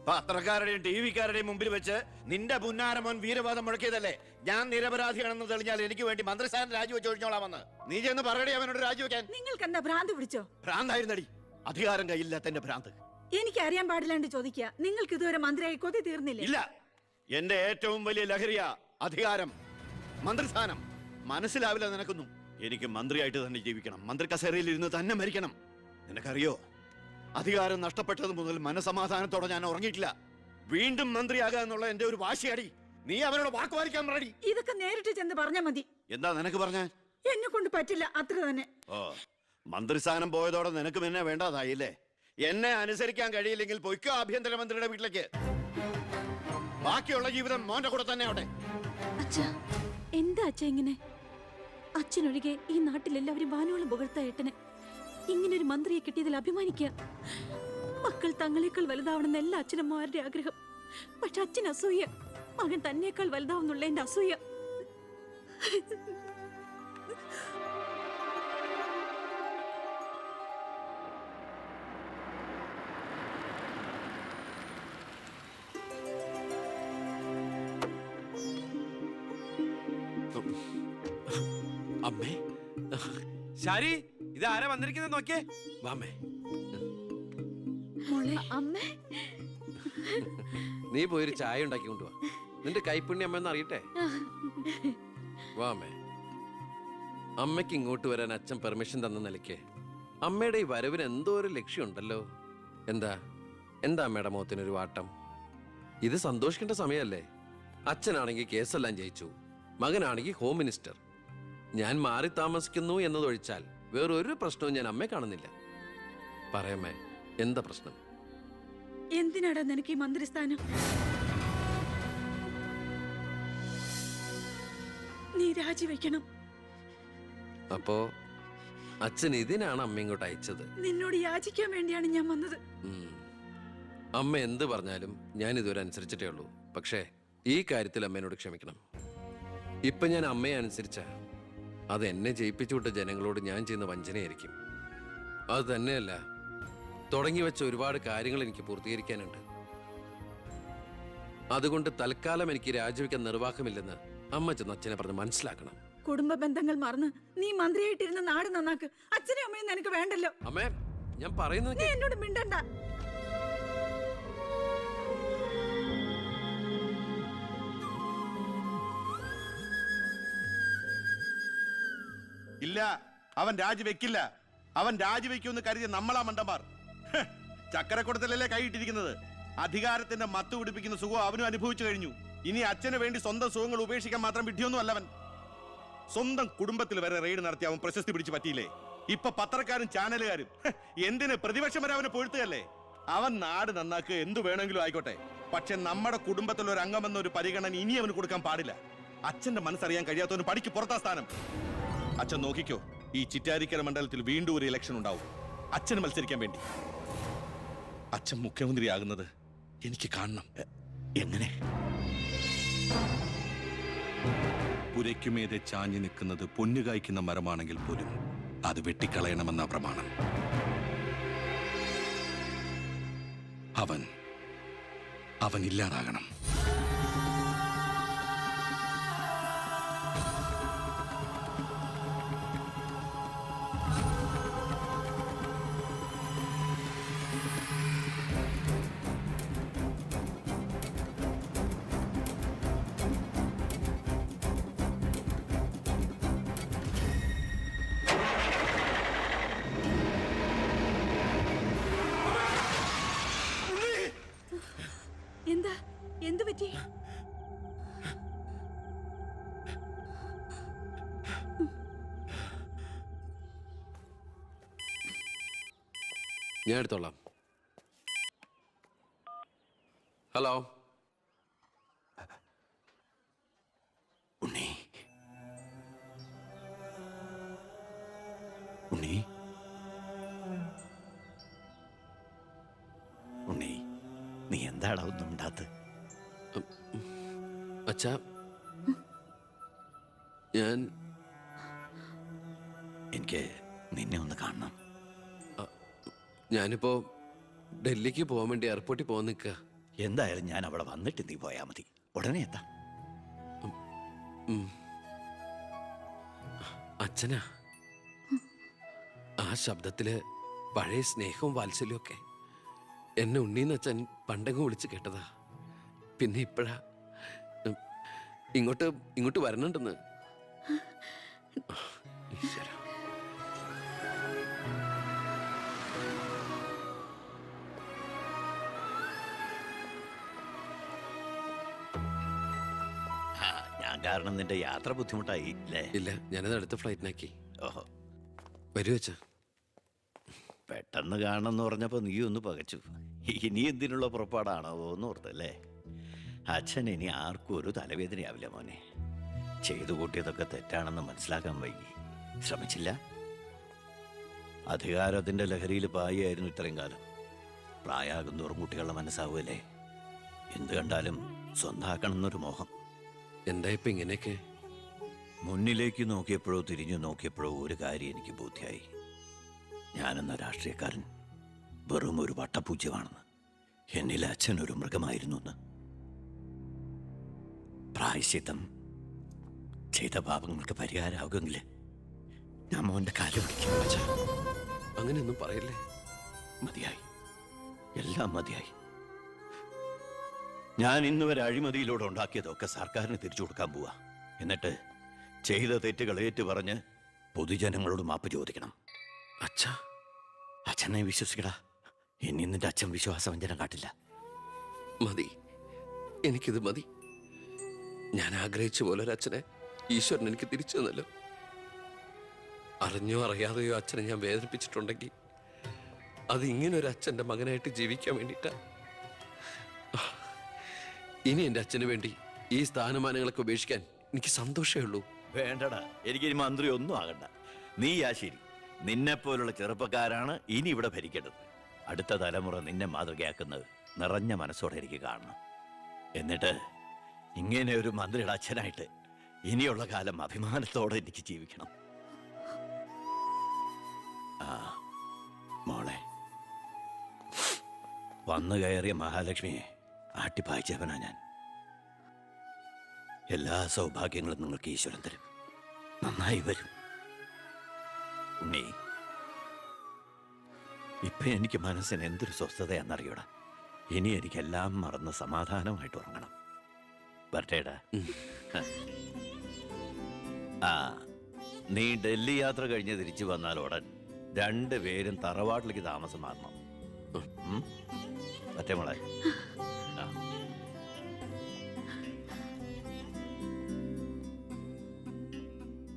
പത്രക്കാരുടെയും ടിവിക്കാരുടെയും മുമ്പിൽ വെച്ച് നിന്റെ പുന്നാരമോൻ വീരവാദം മുഴക്കിയതല്ലേ? ഞാൻ നിരപരാധിയാണെന്ന് തെളിഞ്ഞാൽ എനിക്ക് വേണ്ടി മന്ത്രിസ്ഥാനം രാജിവെച്ച് ഒഴിഞ്ഞോളാമെന്ന്. നീ ചെന്ന് പറയടി അവനോട് രാജിവെക്കാൻ. നിങ്ങൾക്ക് എന്താ ഭ്രാന്ത് പിടിച്ചോ? ഭ്രാന്തായിരുന്നടി, അധികാരം കയ്യില്ലാത്ത എന്റെ ഭ്രാന്ത്. എനിക്ക് അറിയാൻ പാടില്ലാണ്ട് ചോദിക്കുക, നിങ്ങൾക്ക് ഇതുവരെ മന്ത്രിയായി കൊതി തീർന്നില്ലേ? ഇല്ല, എന്റെ ഏറ്റവും വലിയ ലഹരിയാ അധികാരം, മന്ത്രിസ്ഥാനം. മനസ്സിലാവില്ല നിനക്കൊന്നും. എനിക്ക് മന്ത്രിയായിട്ട് തന്നെ ജീവിക്കണം, മന്ത്രി കസേരയിൽ ഇരുന്ന് തന്നെ മരിക്കണം. നിനക്കറിയോ, അധികാരം നഷ്ടപ്പെട്ടത് മുതൽ മനസമാധാനത്തോടെ ഞാൻ ഉറങ്ങിയിട്ടില്ല. വീണ്ടും മന്ത്രിയാകുക എന്നുള്ള എന്റെ ഒരു വാശിയടി. നീ അവനോട് വാക്ക് പാലിക്കാൻ പറയടി. ഇതൊക്കെ നേരിട്ട് ചെന്ന് പറഞ്ഞാ മതി. എന്താ നിനക്ക് പറഞ്ഞ? എന്നെ കൊണ്ട് പറ്റില്ല, അത്ര തന്നെ. ഓ, മന്ത്രിസ്ഥാനം പോയതോടെ നിനക്ക് എന്നെ വേണ്ടതായില്ലേ? എന്നെ അനുസരിക്കാൻ കഴിയില്ലെങ്കിൽ പൊയ്ക്കോ ആഭ്യന്തരമന്ത്രിയുടെ വീട്ടിലേക്ക്. ബാക്കിയുള്ള ജീവിതം മോന്റെ കൂടെ തന്നെ അവിടെ. എന്താ അച്ഛ ഇങ്ങനെ? അച്ഛനൊഴികെ ഈ നാട്ടിലെല്ലാവരും വാനോളം പുകഴ്ത്ത ഏട്ടന് ഇങ്ങനെ ഒരു മന്ത്രിയെ കിട്ടിയതിൽ അഭിമാനിക്കുക. മക്കൾ തങ്ങളെക്കാൾ വലുതാവണമെന്ന് എല്ലാ അച്ഛനമ്മമാരുടെ ആഗ്രഹം. പക്ഷെ അച്ഛൻ അസൂയ, മകൻ തന്നേക്കാൾ വലുതാവുന്നുള്ള എന്റെ അസൂയ. അമ്മേ, ശാരി, ഇത് ആരാ വന്നിരിക്കുന്നത് നോക്കിയേ. വാമേ. അമ്മേ, നീ പോയൊരു ചായ ഉണ്ടാക്കി കൊണ്ടുവാ. നിന്റെ കൈപ്പുണ്യം അമ്മ അറിയട്ടെ. വാമേ. അമ്മയ്ക്ക് ഇങ്ങോട്ട് വരാൻ അച്ഛൻ പെർമിഷൻ തന്ന നിലയ്ക്ക് അമ്മയുടെ ഈ വരവിന് എന്തോ ഒരു ലക്ഷ്യമുണ്ടല്ലോ. എന്താ എന്താ അമ്മയുടെ മുഖത്തിനൊരു വാട്ടം? ഇത് സന്തോഷിക്കേണ്ട സമയമല്ലേ? അച്ഛനാണെങ്കിൽ കേസെല്ലാം ജയിച്ചു, മകനാണെങ്കിൽ ഹോം മിനിസ്റ്റർ. ഞാൻ മാറി താമസിക്കുന്നു എന്നതൊഴിച്ചാൽ വേറൊരു പ്രശ്നവും ഞാൻ അമ്മയെ കാണുന്നില്ല. പറയമ്മേ, എന്താ പ്രശ്നം? എന്തിനാടാ നിനക്ക് ഈ മന്ത്രിസ്ഥാനം? നീ രാജിവെക്കണം. അപ്പോ അച്ഛൻ ഇതിനാണ് അമ്മ ഇങ്ങോട്ട് അയച്ചത്? നിന്നോട് യാചിക്കാൻ വേണ്ടിയാണ് ഞാൻ വന്നത്. അമ്മ എന്ത് പറഞ്ഞാലും ഞാൻ ഇതുവരെ അനുസരിച്ചിട്ടേ ഉള്ളൂ. പക്ഷേ ഈ കാര്യത്തിൽ അമ്മേനോട് ക്ഷമിക്കണം. ഇപ്പൊ ഞാൻ അമ്മയെ അനുസരിച്ച അത് എന്നെ ജയിപ്പിച്ചു വിട്ട ജനങ്ങളോട് ഞാൻ ചെയ്യുന്ന വഞ്ചനയായിരിക്കും. അത് തന്നെയല്ല, തുടങ്ങി വെച്ച ഒരുപാട് കാര്യങ്ങൾ എനിക്ക് പൂർത്തീകരിക്കാനുണ്ട്. അതുകൊണ്ട് തൽക്കാലം എനിക്ക് രാജിവെക്കാൻ നിർവാഹമില്ലെന്ന് അമ്മ ചെന്ന് അച്ഛനെ പറഞ്ഞ് മനസ്സിലാക്കണം. കുടുംബ ബന്ധങ്ങൾ മറന്ന് നീ മന്ത്രിയായിട്ടിരുന്ന നാട് നന്നാക്ക്. അച്ഛനും അമ്മയും നിനക്ക് വേണ്ടല്ലോ. അമ്മേ, ഞാൻ പറയുന്നത് എന്നോട് മിണ്ടണ്ട. ഇല്ല, അവൻ രാജിവെക്കില്ല. അവൻ രാജിവെക്കുമെന്ന് കരുതിയ നമ്മളാ മണ്ടന്മാർ. ചക്കരക്കുടത്തിലല്ലേ കൈയിട്ടിരിക്കുന്നത്. അധികാരത്തിന്റെ മത്ത് പിടിപ്പിക്കുന്ന സുഖം അവനും അനുഭവിച്ചു കഴിഞ്ഞു. ഇനി അച്ഛന് വേണ്ടി സ്വന്തം സുഖങ്ങൾ ഉപേക്ഷിക്കാൻ മാത്രം വിഡ്ഢിയൊന്നും അല്ലവൻ. സ്വന്തം കുടുംബത്തിൽ വരെ റെയ്ഡ് നടത്തി അവൻ പ്രശസ്തി പിടിച്ചു പറ്റിയില്ലേ? ഇപ്പൊ പത്രക്കാരും ചാനലുകാരും എന്തിന് പ്രതിപക്ഷം വരെ അവനെ പൊഴുത്തുകയല്ലേ? അവൻ നാട് നന്നാക്കുക എന്തു വേണമെങ്കിലും ആയിക്കോട്ടെ, പക്ഷെ നമ്മുടെ കുടുംബത്തിൽ ഒരു അംഗമെന്നൊരു പരിഗണന ഇനി അവന് കൊടുക്കാൻ പാടില്ല. അച്ഛന്റെ മനസ്സറിയാൻ കഴിയാത്തവന് പടിക്ക് പുറത്താ സ്ഥാനം. അച്ഛൻ നോക്കിക്കോ, ഈ ചിറ്റാരിക്കര മണ്ഡലത്തിൽ വീണ്ടും ഒരു ഇലക്ഷൻ ഉണ്ടാവും അച്ഛന് മത്സരിക്കാൻ വേണ്ടി. അച്ഛൻ മുഖ്യമന്ത്രിയാകുന്നത് എനിക്ക് കാണണം. എങ്ങനെ? പുരയ്ക്കുമേതെ ചാഞ്ഞു നിൽക്കുന്നത് പൊന്നുകായ്ക്കുന്ന മരമാണെങ്കിൽ പോലും അത് വെട്ടിക്കളയണമെന്ന പ്രമാണം. അവൻ ഇല്ലാതാകണം. എന്താ? എന്തു പറ്റി? ഞാൻ എടുത്തോളാം. ഹലോ. ഉണ്ണി, ഉണ്ണി, ഉണ്ണി, നീ എന്താടാ ഒന്നും ഉണ്ടാത്ത്? അച്ഛാ, എനിക്ക് നിന്നെ ഒന്ന് കാണണം. ഞാനിപ്പോ ഡൽഹിക്ക് പോകാൻ വേണ്ടി എയർപോർട്ടിൽ പോകാൻ നിൽക്കുക. എന്തായാലും ഞാൻ അവിടെ വന്നിട്ട് നീ പോയാ മതി. ഉടനെ എത്താം. ഉം. അച്ഛനാ, ആ ശബ്ദത്തില് പഴയ സ്നേഹവും വാത്സല്യവും ഒക്കെ എന്നെ ഉണ്ണീന്ന് അച്ഛൻ പണ്ടെങ്ങും വിളിച്ച് കേട്ടതാ. പിന്നെ ഇപ്പോഴാ ഇങ്ങോട്ട് വരണുണ്ടെന്ന്. ഈശ്വരാ. ഞാൻ കാരണം നിന്റെ യാത്ര ബുദ്ധിമുട്ടായി അല്ലേ? ഇല്ല, ഞാനത് അടുത്ത ഫ്ലൈറ്റിനാക്കി. ഓഹോ, വരൂ അച്ഛാ. പെട്ടെന്ന് കാണണമെന്ന് പറഞ്ഞപ്പോ നീ ഒന്ന് പകച്ചു. ഇനി എന്തിനുള്ള പുറപ്പാടാണോ എന്ന് ഓർത്തല്ലേ? അച്ഛൻ ഇനി ആർക്കും ഒരു തലവേദനയാവില്ല മോനെ. ചെയ്തു കൂട്ടിയതൊക്കെ തെറ്റാണെന്ന് മനസ്സിലാക്കാൻ വൈകി. ശ്രമിച്ചില്ല. അധികാരത്തിന്റെ ലഹരിയിൽ പായായിരുന്നു ഇത്രയും കാലം. പ്രായമാകുന്നോറും കുട്ടികളുടെ മനസ്സാവുമല്ലേ? എന്ത് കണ്ടാലും സ്വന്താക്കണമെന്നൊരു മോഹം. എന്താ ഇപ്പൊ ഇങ്ങനെയൊക്കെ? മുന്നിലേക്ക് നോക്കിയപ്പോഴോ തിരിഞ്ഞു നോക്കിയപ്പോഴോ ഒരു കാര്യം എനിക്ക് ബോധ്യായി. ഞാനെന്ന രാഷ്ട്രീയക്കാരൻ വെറും ഒരു വട്ടപൂജ്യമാണെന്ന്. എന്നിലെ അച്ഛൻ ഒരു മൃഗമായിരുന്നു എന്ന്. പ്രായശ്ചിത്തം ചെയ്ത പാപങ്ങൾക്ക് പരിഹാരമാകുമെങ്കിൽ ഞാൻ മോന്റെ കാലം പിടിക്കും. അച്ഛാ, അങ്ങനെയൊന്നും പറയല്ലേ. മതിയായി, എല്ലാം മതിയായി. ഞാൻ ഇന്നുവരെ അഴിമതിയിലൂടെ ഉണ്ടാക്കിയതൊക്കെ സർക്കാരിന് തിരിച്ചു കൊടുക്കാൻ പോവാ. എന്നിട്ട് ചെയ്ത തെറ്റുകൾ ഏറ്റു പറഞ്ഞ് പൊതുജനങ്ങളോട് മാപ്പ് ചോദിക്കണം. അച്ഛാ, അച്ഛനെ വിശ്വസിക്കടാ. ഇനി നിന്റെ അച്ഛൻ വിശ്വാസവഞ്ചന കാട്ടില്ല. മതി, എനിക്കിത് മതി. ഞാൻ ആഗ്രഹിച്ച പോലെ ഒരു അച്ഛനെ ഈശ്വരൻ എനിക്ക് തിരിച്ചു തന്നല്ലോ. അറിഞ്ഞോ അറിയാതെയോ അച്ഛനെ ഞാൻ വേദനിപ്പിച്ചിട്ടുണ്ടെങ്കിൽ അത് ഇങ്ങനൊരു അച്ഛൻ്റെ മകനായിട്ട് ജീവിക്കാൻ വേണ്ടിയിട്ടാ. ഇനി എൻ്റെ അച്ഛന് വേണ്ടി ഈ സ്ഥാനമാനങ്ങളൊക്കെ ഉപേക്ഷിക്കാൻ എനിക്ക് സന്തോഷമേ ഉള്ളൂ. വേണ്ടടാ, എനിക്കിനി മന്ത്രി ഒന്നും ആകണ്ട. നീയാ ശരി. നിന്നെപ്പോലുള്ള ചെറുപ്പക്കാരാണ് ഇനി ഇവിടെ ഭരിക്കേണ്ടത്. അടുത്ത തലമുറ നിന്നെ മാതൃകയാക്കുന്നത് നിറഞ്ഞ മനസ്സോടെ എനിക്ക് കാണണം. എന്നിട്ട് ഇങ്ങനെ ഒരു മന്ത്രിയുടെ അച്ഛനായിട്ട് ഇനിയുള്ള കാലം അഭിമാനത്തോടെ എനിക്ക് ജീവിക്കണം. ആ മോളെ, വന്നു കയറിയ മഹാലക്ഷ്മിയെ ആട്ടിപ്പായിച്ചവനാ ഞാൻ. എല്ലാ സൗഭാഗ്യങ്ങളും നിങ്ങൾക്ക് ഈശ്വരൻ തരും. നന്നായി വരും. ഉണ്ണി, ഇപ്പൊ എനിക്ക് മനസ്സിന് എന്തൊരു സ്വസ്ഥതയാണെന്നറിയൂടാ. ഇനി എനിക്കെല്ലാം മറന്ന് സമാധാനമായിട്ട് ഉറങ്ങണം. വരട്ടേടാ. ആ, നീ ഡൽഹി യാത്ര കഴിഞ്ഞ് തിരിച്ചു വന്നാൽ ഉടൻ 2 പേരും തറവാട്ടിലേക്ക് താമസം മാറണം. പറ്റേ മോളെ?